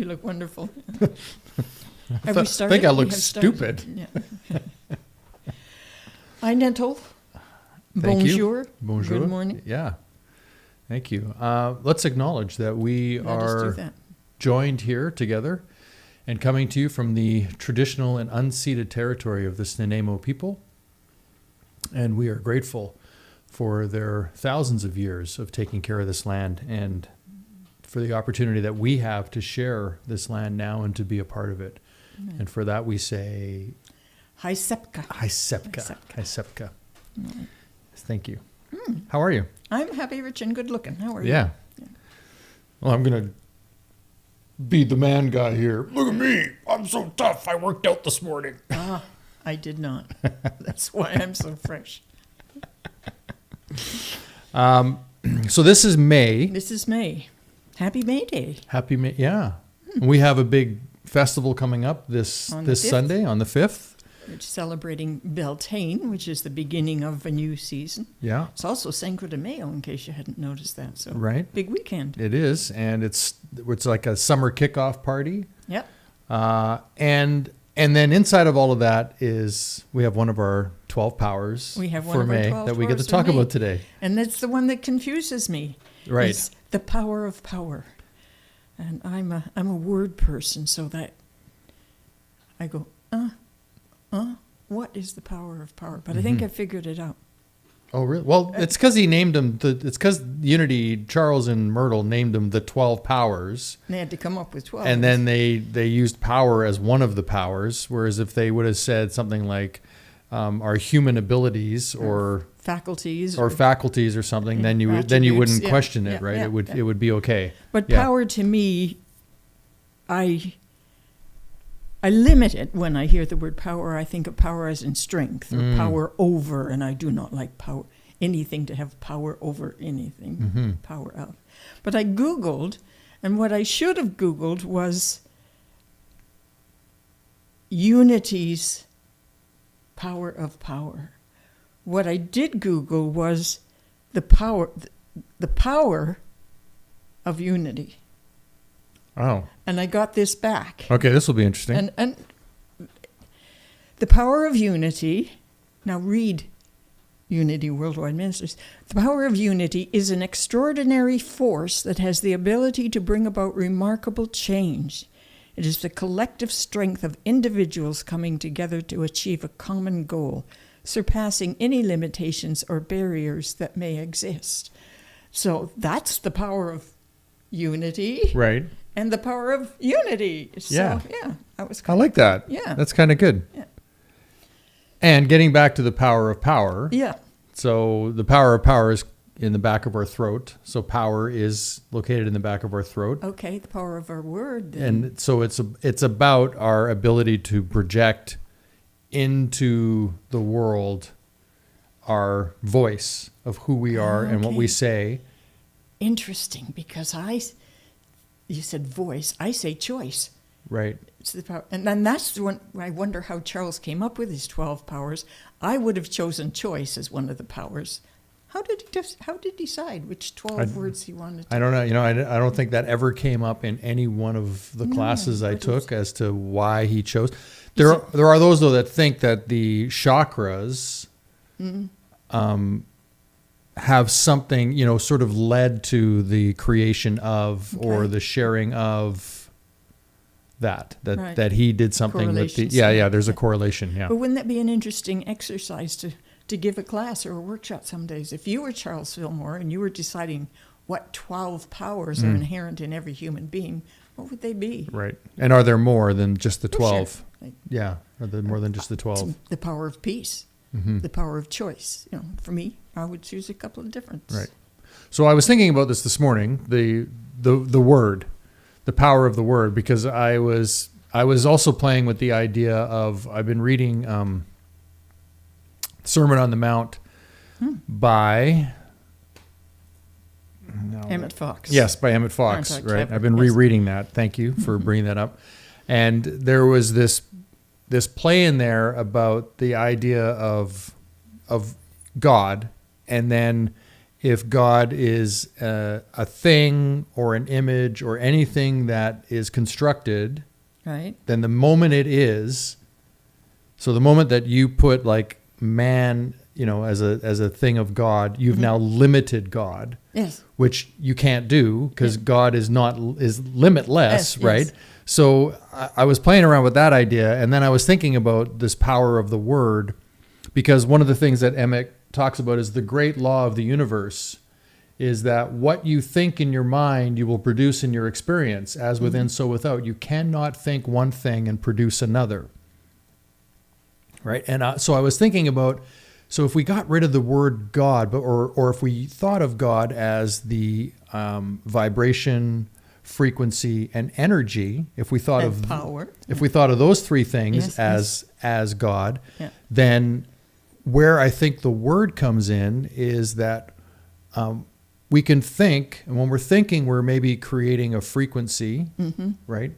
look wonderful. I think I look stupid. Yeah. Hi, Nettle. Thank Bonjour. you. Bonjour. Good morning. Yeah. Thank you. Let's acknowledge that we Let us do are that. joined here together and coming to you from the traditional and unceded territory of the Nanaimo people. And we are grateful for their thousands of years of taking care of this land and for the opportunity that we have to share this land now and to be a part of it. Amen. And for that we say, Hi, Sepka. Hi, Sepka. Hi, Sepka. Right. Thank you. How are you? I'm happy, rich, and good looking. How are you? Yeah. Well, I'm going to be the man guy here. Look at me. I'm so tough. I worked out this morning. I did not. That's why I'm so fresh. So this is May. This is May. Happy May Day. Happy May. Yeah. We have a big festival coming up this On the 5th. Sunday on the 5th. We're celebrating Beltane, which is the beginning of a new season. Yeah. It's also Cinco de Mayo, in case you hadn't noticed that. So Right. big weekend. It is. And it's like a summer kickoff party. Yep. And then inside of all of that is we have one of our 12 powers We have one for of our May 12 that we get to powers for talk May. about today. And that's the one that confuses me. Right. It's the power of power. And I'm a word person, so that I go, what is the power of power? But I think I figured it out. Oh, really? Well, it's because he named them. It's because Unity, Charles and Myrtle named them the 12 powers. They had to come up with 12. And then they used power as one of the powers. Whereas if they would have said something like our human abilities or faculties faculties or something, then you attributes, wouldn't yeah, question it, yeah, right? yeah, It would be okay. But Yeah. power to me, I limit it when I hear the word power. I think of power as in strength or power over, and I do not like anything to have power over anything, power of. But I Googled, and what I should have Googled was Unity's power of power. What I did Google was the power of unity. Oh, And I got this back. okay. This will be interesting. And the power of unity, now read Unity Worldwide Ministers. The power of unity is an extraordinary force that has the ability to bring about remarkable change. It is the collective strength of individuals coming together to achieve a common goal, surpassing any limitations or barriers that may exist. So that's the power of unity. Right. And the power of unity. So, Yeah. that was I like that. Yeah. That's kind of good. Yeah. And getting back to the power of power. Yeah. So the power of power is in the back of our throat. So power is located in the back of our throat. Okay, the power of our word. Then. And so it's about our ability to project into the world our voice of who we are and what we Okay. say. Interesting, because you said voice, I say choice. Right. It's the power, and then that's the one. I wonder how Charles came up with his 12 powers. I would have chosen choice as one of the powers. How did he decide which 12 words he wanted? I don't know. I don't think that ever came up in any one of the classes I took as to why he chose. There are those though that think that the chakras have something, sort of led to the creation of or the sharing of that he did something with the there's a correlation. Yeah. But wouldn't that be an interesting exercise to give a class or a workshop some days? If you were Charles Fillmore and you were deciding what 12 powers are inherent in every human being, what would they be? Right. And are there more than just the 12? Sure. Like, Yeah. Are there more than just the 12? the power of peace, the power of choice. For me, I would choose a couple of different. Right. So I was thinking about this morning, the word, the power of the word, because I was also playing with the idea of, I've been reading Sermon on the Mount by Emmett Fox. Yes, by Emmett Fox. Right. Right. I've been rereading that. Thank you for bringing that up. And there was this play in there about the idea of God, and then if God is a thing or an image or anything that is constructed, Right. then the moment it is, so the moment that you put like man, as a thing of God, you've now limited God. Yes. Which you can't do because God is limitless, Yes, right? yes. So I was playing around with that idea, and then I was thinking about this power of the word, because one of the things that Emmett talks about is the great law of the universe is that what you think in your mind, you will produce in your experience, as within, so without. You cannot think one thing and produce another, right? And so I was thinking about, so if we got rid of the word God, or if we thought of God as the vibration, frequency, and energy, if we thought of power, if we thought of those three things Yes, as God, Yeah. then where I think the word comes in is that we can think, and when we're thinking, we're maybe creating a frequency, right?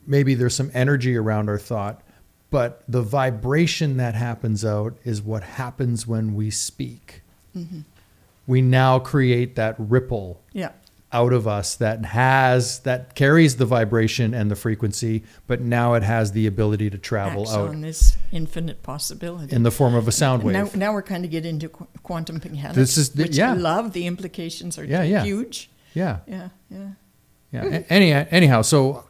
Maybe there's some energy around our thought. But the vibration that happens out is what happens when we speak. We now create that ripple Yeah. out of us that carries the vibration and the frequency, but now it has the ability to travel Acts out on this infinite possibility. in the form of a sound wave. Now we're kind of getting into quantum mechanics, This is which I love. The implications are huge. Yeah. Yeah. Anyhow, so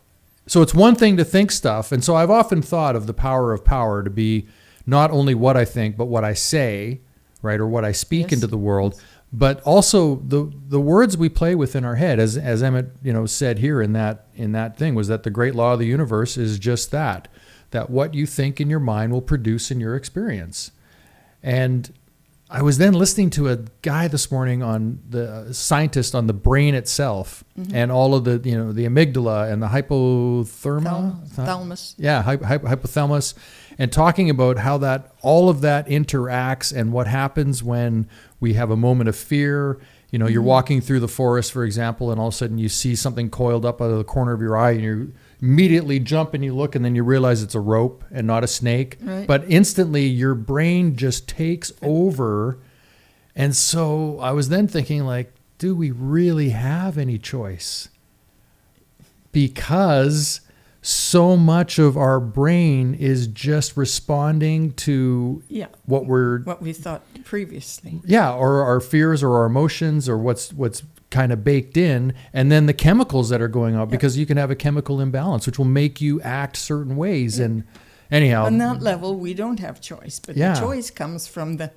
it's one thing to think stuff. And so I've often thought of the power of power to be not only what I think, but what I say, right? Or what I speak into the world, but also the words we play with in our head, as Emmett, said here in that thing, was that the great law of the universe is just that what you think in your mind will produce in your experience. And I was then listening to a guy this morning on the scientist on the brain itself and all of the, the amygdala and the Thalamus. Yeah, hypothalamus, and talking about how all of that interacts and what happens when we have a moment of fear. You're walking through the forest, for example, and all of a sudden you see something coiled up out of the corner of your eye, and you immediately jump and you look, and then you realize it's a rope and not a snake. Right. But instantly your brain just takes over. And so I was then thinking, like, do we really have any choice? Because so much of our brain is just responding to what we thought previously. Yeah, or our fears or our emotions or what's kind of baked in, and then the chemicals that are going on, because you can have a chemical imbalance, which will make you act certain ways. And anyhow, on that level, we don't have choice, but the choice comes from the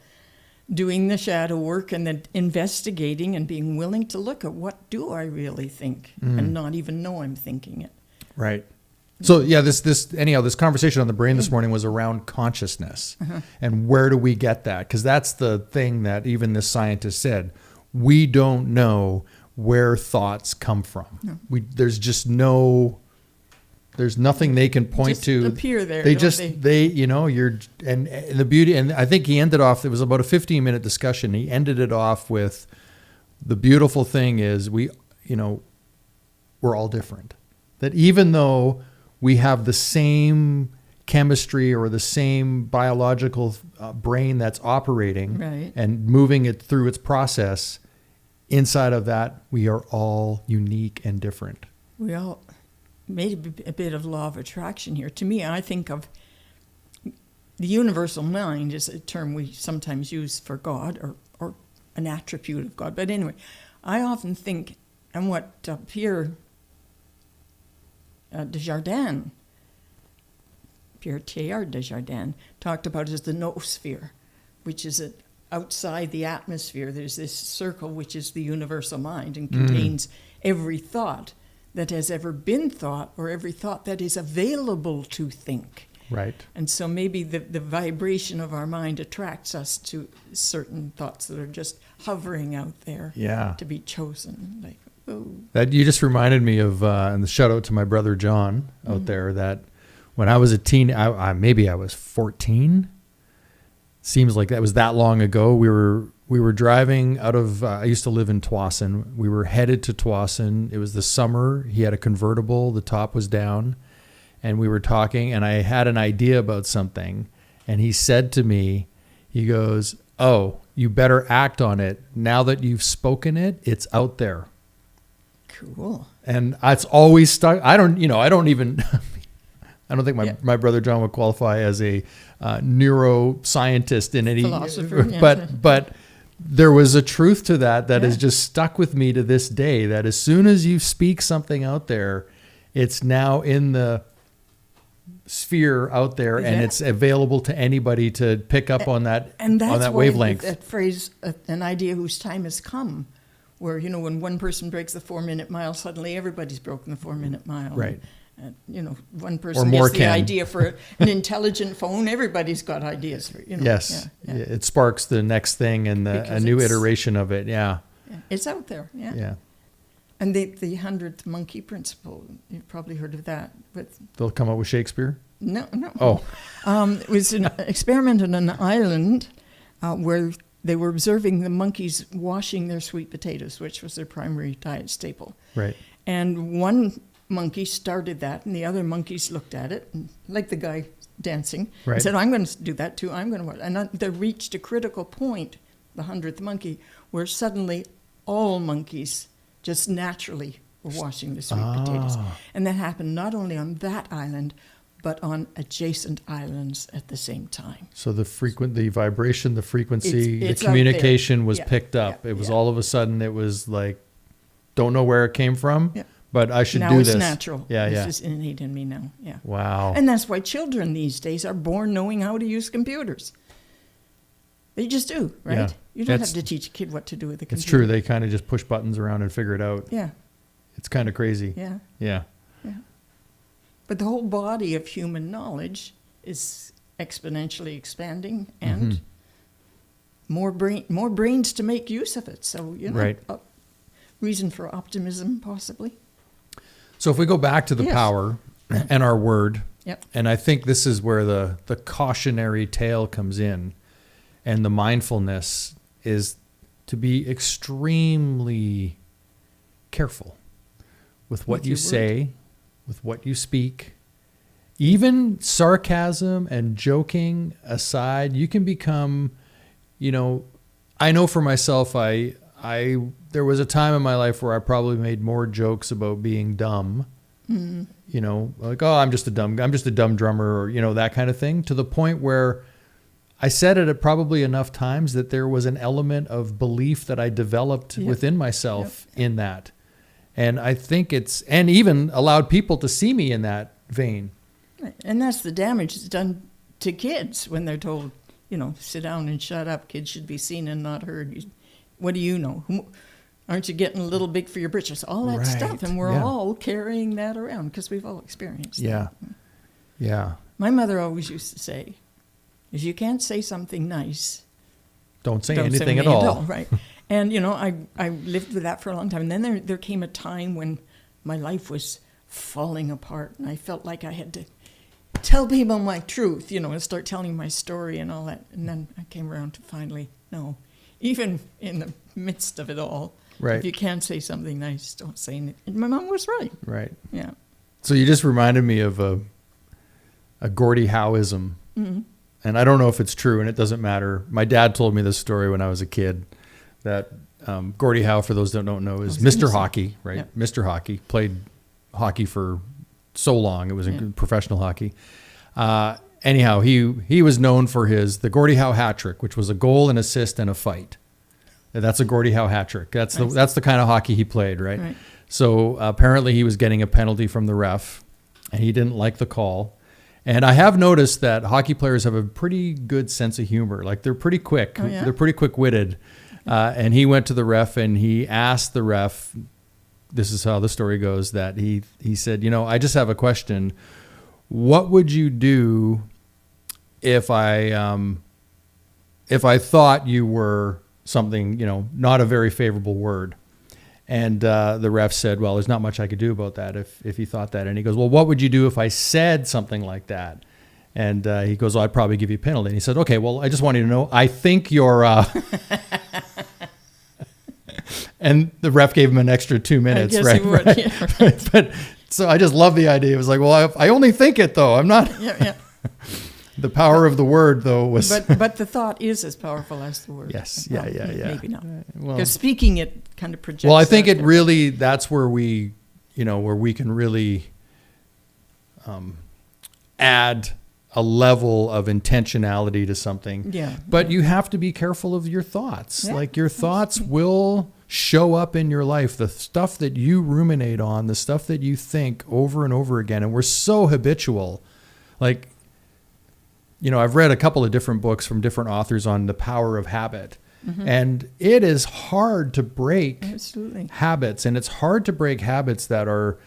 doing the shadow work and the investigating and being willing to look at what do I really think and not even know I'm thinking it. Right. So this conversation on the brain this morning was around consciousness and where do we get that? Because that's the thing that even this scientist said. We don't know where thoughts come from. No. There's nothing they can point just to. Appear there. They you're, and the beauty, and I think he ended off, it was about a 15-minute discussion. He ended it off with, the beautiful thing is we're all different. That even though we have the same chemistry or the same biological brain that's operating and moving it through its process, inside of that, we are all unique and different. We all made a bit of law of attraction here. To me, I think of the universal mind is a term we sometimes use for God or an attribute of God. But anyway, I often think, and what Pierre Teilhard Desjardins talked about is the noosphere, which is outside the atmosphere. There's this circle which is the universal mind and contains every thought that has ever been thought or every thought that is available to think. Right. And so maybe the vibration of our mind attracts us to certain thoughts that are just hovering out there to be chosen. Like, oh. That you just reminded me of, and the shout out to my brother John out there, that when I was a teen, maybe I was 14. Seems like that was that long ago. We were driving out of, I used to live in Tsawwassen. We were headed to Tsawwassen. It was the summer. He had a convertible. The top was down. And we were talking, and I had an idea about something. And he said to me, he goes, oh, you better act on it. Now that you've spoken it, it's out there. Cool. And it's always stuck. I don't think my brother John would qualify as a neuroscientist in any philosopher. But there was a truth to that has just stuck with me to this day, that as soon as you speak something out there, it's now in the sphere out there, and it's available to anybody to pick up on that, and that's on that why wavelength. That phrase, an idea whose time has come, where, when one person breaks the 4-minute mile, suddenly everybody's broken the 4-minute mile. Right. One person gets the idea for an intelligent phone. Everybody's got ideas for, Yes. Yeah. It sparks the next thing and a new iteration of it. Yeah. It's out there. Yeah. Yeah. And the 100th monkey principle, you've probably heard of that. But they'll come up with Shakespeare? No. Oh. It was an experiment on an island where they were observing the monkeys washing their sweet potatoes, which was their primary diet staple. Right. And one monkey started that, and the other monkeys looked at it, and, like the guy dancing, and said, I'm going to do that too. I'm going to watch. And they reached a critical point, the 100th monkey, where suddenly all monkeys just naturally were washing the sweet potatoes. And that happened not only on that island, but on adjacent islands at the same time. So the vibration, the frequency, it's the communication was picked up. It was all of a sudden, it was like, don't know where it came from, but I should do this. Now it's natural. Yeah, It's just innate in me now. Yeah. Wow. And that's why children these days are born knowing how to use computers. They just do, right? Yeah. You don't have to teach a kid what to do with a computer. It's true. They kind of just push buttons around and figure it out. Yeah. It's kind of crazy. Yeah. Yeah. Yeah. But the whole body of human knowledge is exponentially expanding, and more brains to make use of it. So, reason for optimism, possibly. So if we go back to the power and our word, and I think this is where the cautionary tale comes in, and the mindfulness is to be extremely careful with what you say, with what you speak. Even sarcasm and joking aside, you can become, I know for myself, there was a time in my life where I probably made more jokes about being dumb, like, oh, I'm just a dumb drummer, or, that kind of thing, to the point where I said it probably enough times that there was an element of belief that I developed within myself in that. And I think and even allowed people to see me in that vein. And that's the damage that's done to kids when they're told, sit down and shut up. Kids should be seen and not heard. What do you know? Aren't you getting a little big for your britches? All that stuff. And we're all carrying that around because we've all experienced that. Yeah. My mother always used to say, if you can't say something nice, don't say anything at all. Right. And, I lived with that for a long time. And then there came a time when my life was falling apart, and I felt like I had to tell people my truth, and start telling my story and all that. And then I came around to finally, no, even in the midst of it all, if you can't say something nice, don't say anything. And my mom was right. Right. Yeah. So you just reminded me of a Gordy Howism. Mm-hmm. And I don't know if it's true, and it doesn't matter. My dad told me this story when I was a kid, that Gordy Howe, for those that don't know, is Mr. Hockey, right? Yep. Mr. Hockey, played hockey for so long. It was professional hockey. Anyhow, he was known for the Gordy Howe hat trick, which was a goal, an assist, and a fight. That's a Gordy Howe hat trick. That's the kind of hockey he played, right? So apparently he was getting a penalty from the ref, and he didn't like the call. And I have noticed that hockey players have a pretty good sense of humor. Like, they're pretty quick. Oh, yeah? They're pretty quick-witted. And he went to the ref and he asked the ref, this is how the story goes, that he said, I just have a question. What would you do if I thought you were something, not a very favorable word? And the ref said, well, there's not much I could do about that if he thought that. And he goes, well, what would you do if I said something like that? And he goes, well, I'd probably give you a penalty. And he said, okay, well, I just want you to know, I think you're... And the ref gave him an extra 2 minutes, I guess right? He would, right? Yeah, right. But so I just love the idea. It was like, well, I only think it, though. I'm not... Yeah. The power of the word, though, was... But the thought is as powerful as the word. Yes, Well, yeah. Maybe not. Well, Because speaking it kind of projects... well, I think out it there. really, that's where we, where we can really add a level of intentionality to something. Yeah. But you have to be careful of your thoughts. Yeah. Like your thoughts will show up in your life. The stuff that you ruminate on, the stuff that you think over and over again. And we're so habitual. Like, I've read a couple of different books from different authors on the power of habit. Mm-hmm. And it is hard to break Absolutely. habits. And it's hard to break habits that are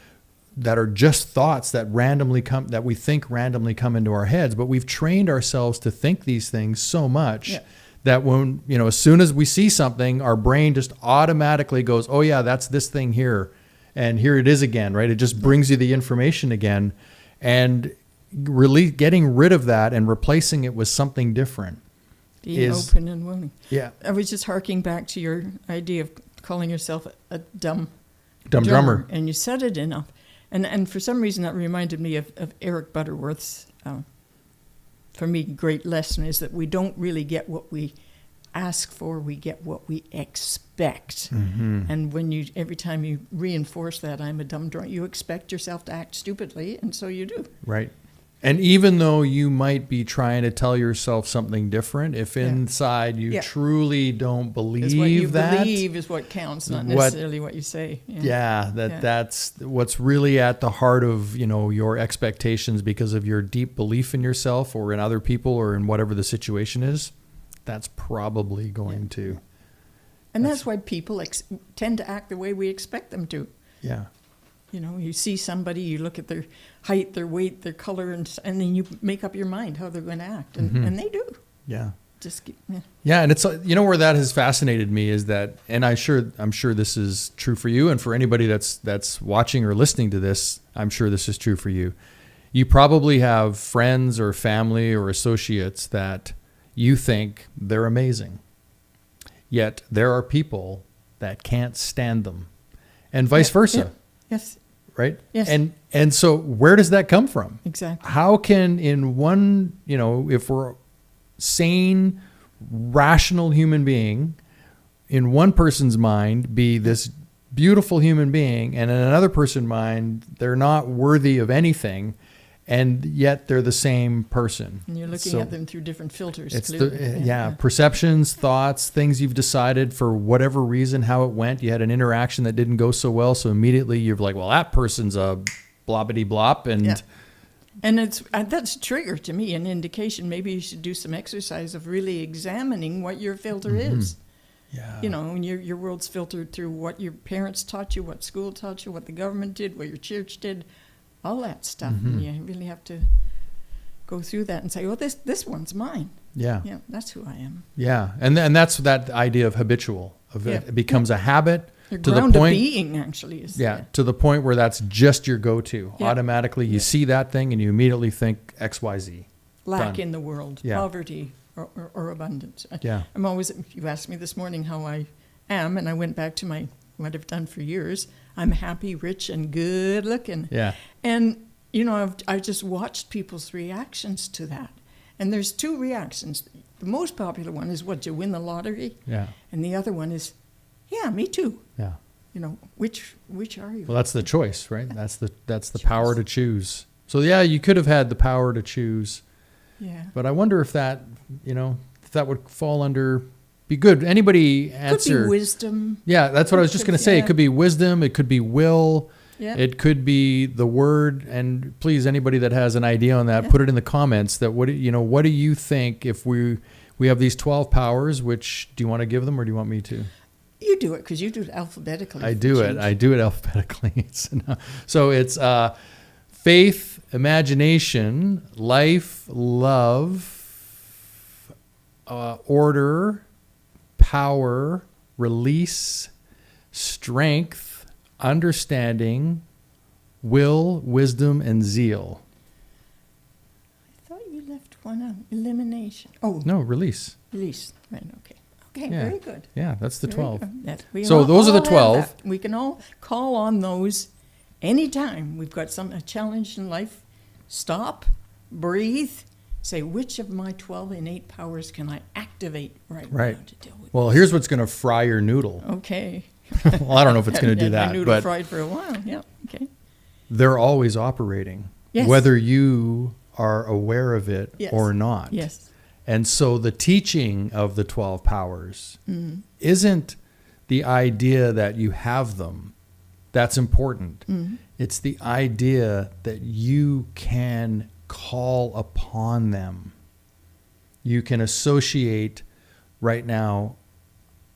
just thoughts that we think randomly come into our heads. But we've trained ourselves to think these things so much that when, as soon as we see something, our brain just automatically goes, oh yeah, that's this thing here. And here it is again, right? It just brings you the information again. And really getting rid of that and replacing it with something different. Being open and willing. Yeah. I was just harking back to your idea of calling yourself a dumb drummer. And you said it enough. And for some reason that reminded me of Eric Butterworth's, for me, great lesson is that we don't really get what we ask for, we get what we expect. Mm-hmm. And every time you reinforce that I'm a dumb drummer, you expect yourself to act stupidly, and so you do. Right. And even though you might be trying to tell yourself something different, if inside you truly don't believe what you that, believe is what counts, not necessarily what you say. That's what's really at the heart of, your expectations because of your deep belief in yourself or in other people or in whatever the situation is. That's probably going to. And that's why people tend to act the way we expect them to. Yeah. You see somebody, you look at their height, their weight, their color, and then you make up your mind how they're going to act, and they do. Yeah. Yeah, and it's where that has fascinated me is that, and I'm sure this is true for you, and for anybody that's watching or listening to this, I'm sure this is true for you. You probably have friends or family or associates that you think they're amazing, yet there are people that can't stand them, and vice versa. Yeah. Yes. Right? Yes. And so where does that come from? Exactly. How can in one, if we're sane, rational human being, in one person's mind be this beautiful human being, and in another person's mind, they're not worthy of anything, and yet they're the same person. And you're looking at them through different filters. It's perceptions, thoughts, things you've decided for whatever reason, how it went. You had an interaction that didn't go so well, so immediately you're like, well, that person's a blobbity blop. And that's a trigger to me, an indication. Maybe you should do some exercise of really examining what your filter is. Yeah. When your world's filtered through what your parents taught you, what school taught you, what the government did, what your church did, all that stuff. And you really have to go through that and say, well, this one's mine. Yeah. Yeah, that's who I am. Yeah. And that's that idea of habitual. It becomes a habit. Your to ground the point, of being actually is. To the point where that's just your go-to. Yeah. Automatically, you see that thing and you immediately think XYZ. Lack Done. in the world, poverty or abundance. I'm always, you asked me this morning how I am, and I went back to what I've done for years. I'm happy, rich, and good looking. Yeah. And, I've just watched people's reactions to that. And there's two reactions. The most popular one is, what, you win the lottery? Yeah. And the other one is, yeah, me too. Yeah. Which are you? Well, that's the choice, right? That's the power to choose. So yeah, you could have had the power to choose. Yeah. But I wonder if that would fall under, be good. Anybody answer? Could be wisdom. Yeah, that's what I was just going to say. It could be wisdom. It could be will. Yeah. It could be the word. And please, anybody that has an idea on that, put it in the comments. That what do you think if we have these 12 powers? Which do you want to give them, or do you want me to? You do it because you do it alphabetically. I do it alphabetically. So it's faith, imagination, life, love, order, power, release, strength, understanding, will, wisdom, and zeal. I thought you left one out. Elimination. Oh. No, release. Release. Right, okay. Okay, Yeah. very good. Yeah, that's the 12. So those are the 12. We can all call on those anytime. We've got a challenge in life. Stop, breathe, say, which of my 12 innate powers can I activate right Right. now to deal with? Well, here's what's going to fry your noodle. Okay. Well, I don't know if it's going to do Had my that, noodle but fried for a while. Yeah. Okay. they're always operating, Yes. whether you are aware of it Yes. or not. Yes. And so the teaching of the 12 powers isn't the idea that you have them. That's important. It's the idea that you can call upon them. You can associate right now,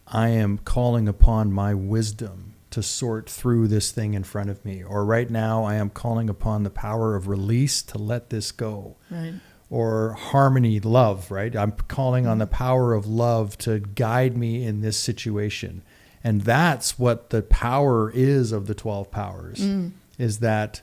I am calling upon my wisdom to sort through this thing in front of me. Or right now, I am calling upon the power of release to let this go. Right. Or harmony, love, right? I'm calling on the power of love to guide me in this situation. And that's what the power is of the 12 powers, is that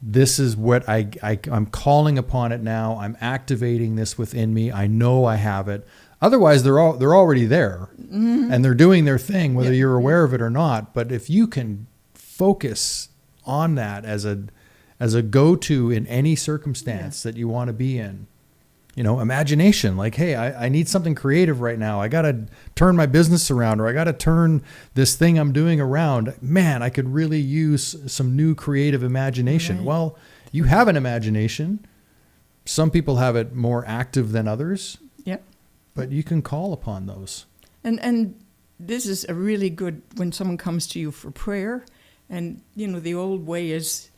this is what I'm calling upon it now. I'm activating this within me. I know I have it. Otherwise, they're already there, and they're doing their thing, whether you're aware of it or not. But if you can focus on that as a go-to in any circumstance that you want to be in, imagination, like, hey, I need something creative right now. I got to turn my business around, or I got to turn this thing I'm doing around. Man, I could really use some new creative imagination. Right. Well, you have an imagination. Some people have it more active than others. Yep. But you can call upon those. And this is a really good, when someone comes to you for prayer, and, the old way is,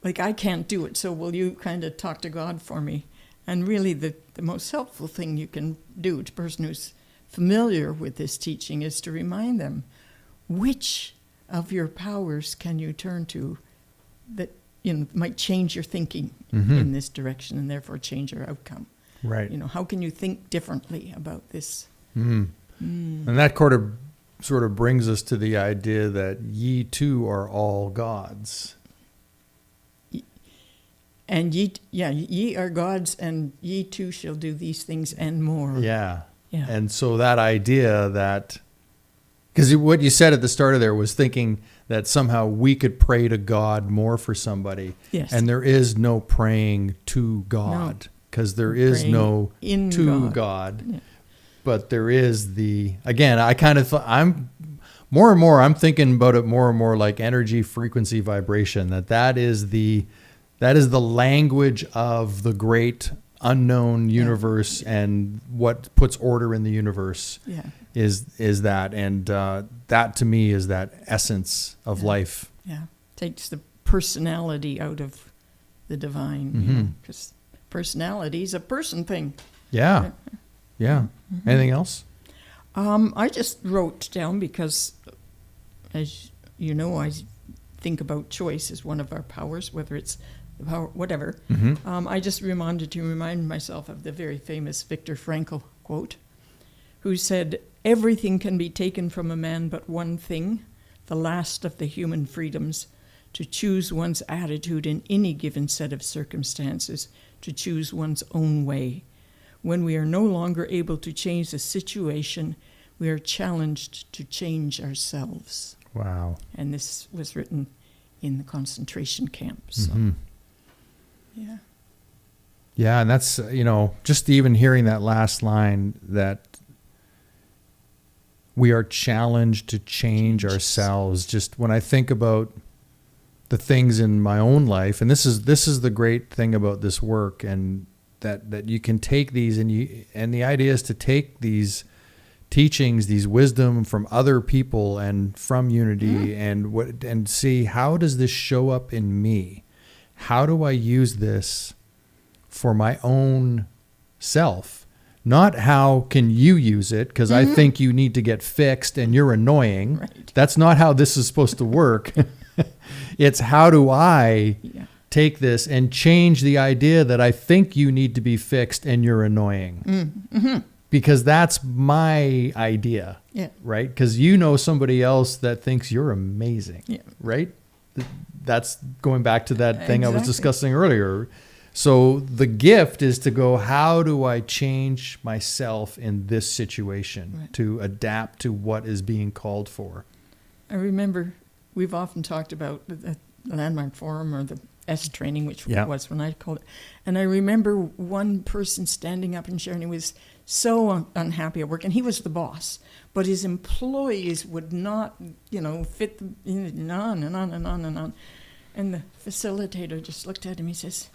like, I can't do it, so will you kind of talk to God for me? And really the most helpful thing you can do to a person who's familiar with this teaching is to remind them, which of your powers can you turn to that might change your thinking in this direction and therefore change your outcome? Right. How can you think differently about this? And that sort of brings us to the idea that ye too are all gods. And ye are gods, and ye too shall do these things and more. Yeah. Yeah. And so that idea that, because what you said at the start of there was thinking that somehow we could pray to God more for somebody. Yes. And there is no praying to God, because there is no in to God. Yeah. But there is again, I kind of I'm more and more, I'm thinking about it more and more like energy, frequency, vibration, that is the language of the great unknown universe, and what puts order in the universe is that. And that to me is that essence of life. Yeah. Takes the personality out of the divine, because personality is a person thing. Yeah. Yeah. Anything else? I just wrote down, because, as you know, I think about choice as one of our powers, whether it's the power, whatever. I just wanted to remind myself of the very famous Viktor Frankl quote, who said, "Everything can be taken from a man but one thing, the last of the human freedoms, to choose one's attitude in any given set of circumstances, to choose one's own way. When we are no longer able to change the situation, we are challenged to change ourselves." Wow. And this was written in the concentration camps. So, yeah. Yeah, and that's, just even hearing that last line, that we are challenged to change ourselves. Just when I think about the things in my own life, and this is the great thing about this work, and that you can take these, and the idea is to take these teachings, these wisdom from other people and from Unity, and see, how does this show up in me? How do I use this for my own self? Not how can you use it, because I think you need to get fixed and you're annoying. Right. That's not how this is supposed to work. It's how do I take this and change the idea that I think you need to be fixed and you're annoying. Because that's my idea, right? Because somebody else that thinks you're amazing, right? That's going back to that thing I was discussing earlier. So the gift is to go, how do I change myself in this situation to adapt to what is being called for? I remember we've often talked about the Landmark Forum or the S training, which Yeah. was when I called it. And I remember one person standing up and sharing, he was so unhappy at work, and he was the boss, but his employees would not, fit on and on and on and on. And the facilitator just looked at him, he says,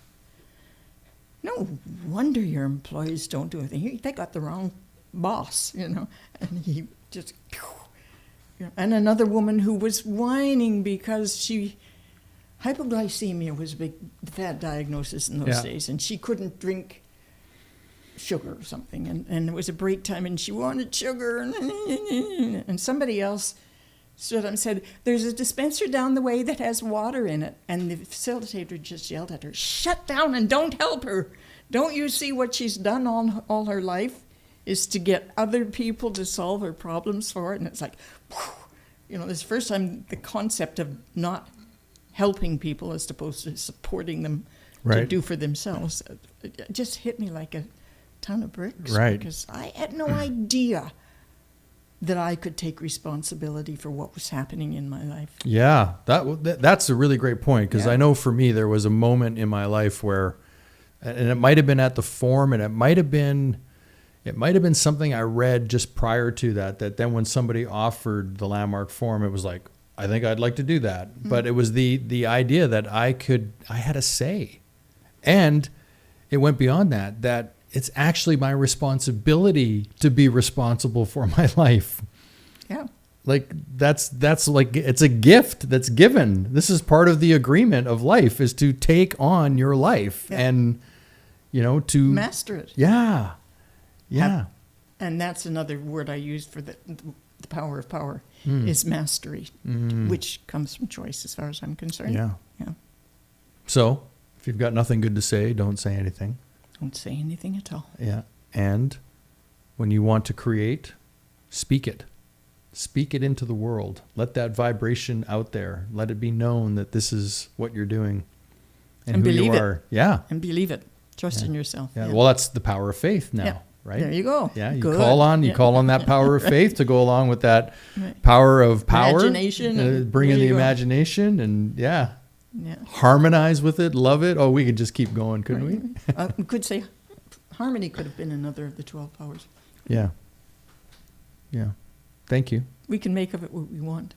"No wonder your employees don't do anything. They got the wrong boss, And he just, and another woman who was whining because hypoglycemia was a big bad diagnosis in those days, and she couldn't drink sugar or something, and it was a break time, and she wanted sugar, and somebody else stood up and said, "There's a dispenser down the way that has water in it," and the facilitator just yelled at her, "Shut down and don't help her. Don't you see what she's done all her life is to get other people to solve her problems for her?" And it's like, this is the first time the concept of not helping people as opposed to supporting them to do for themselves, it just hit me like a ton of bricks. Right. Because I had no idea that I could take responsibility for what was happening in my life. Yeah, that's a really great point, because I know for me there was a moment in my life where, and it might have been at the forum, and it might have been something I read just prior to that then when somebody offered the Landmark Forum, it was like, I think I'd like to do that. Mm-hmm. But it was the idea that I had a say. And it went beyond that it's actually my responsibility to be responsible for my life. Yeah. Like that's like, it's a gift that's given. This is part of the agreement of life, is to take on your life and, to master it. Yeah. Yeah. And that's another word I used for the power of power is mastery, which comes from choice as far as I'm concerned. Yeah. Yeah. So if you've got nothing good to say, don't say anything. Don't say anything at all. Yeah. And when you want to create, speak it. Speak it into the world. Let that vibration out there. Let it be known that this is what you're doing and who believe you are. Yeah. And believe it. Trust in yourself. Yeah. Well, that's the power of faith now. Yeah. Right? There you go. Yeah, you Good. call on that power of faith to go along with that power of power. Imagination. Bring in the imagination and Yeah. harmonize with it, love it. Oh, we could just keep going, couldn't we? We could say harmony could have been another of the 12 powers. Yeah. Yeah. Thank you. We can make of it what we want,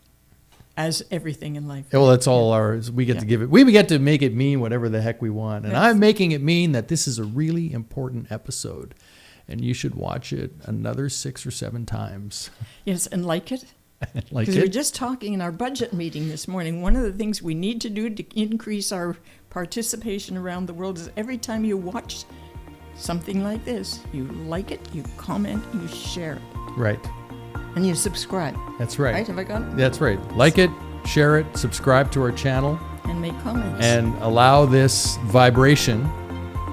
as everything in life. Well, that's all ours. We get to give it. We get to make it mean whatever the heck we want. And I'm making it mean that this is a really important episode. And you should watch it another 6 or 7 times. Yes, and like it. Like Because it. we were just talking in our budget meeting this morning, one of the things we need to do to increase our participation around the world is every time you watch something like this, you like it, you comment, you share it. Right. And you subscribe. That's right. Right? Have I got it? That's right. Like it, share it, subscribe to our channel. And make comments. And allow this vibration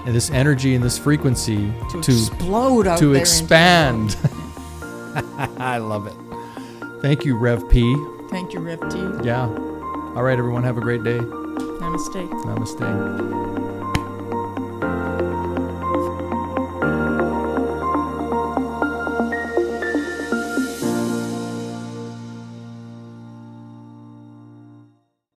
and this energy and this frequency to explode out to there expand. I love it. Thank you, Rev P. Thank you, Rev T. Yeah. All right, everyone. Have a great day. Namaste. Namaste.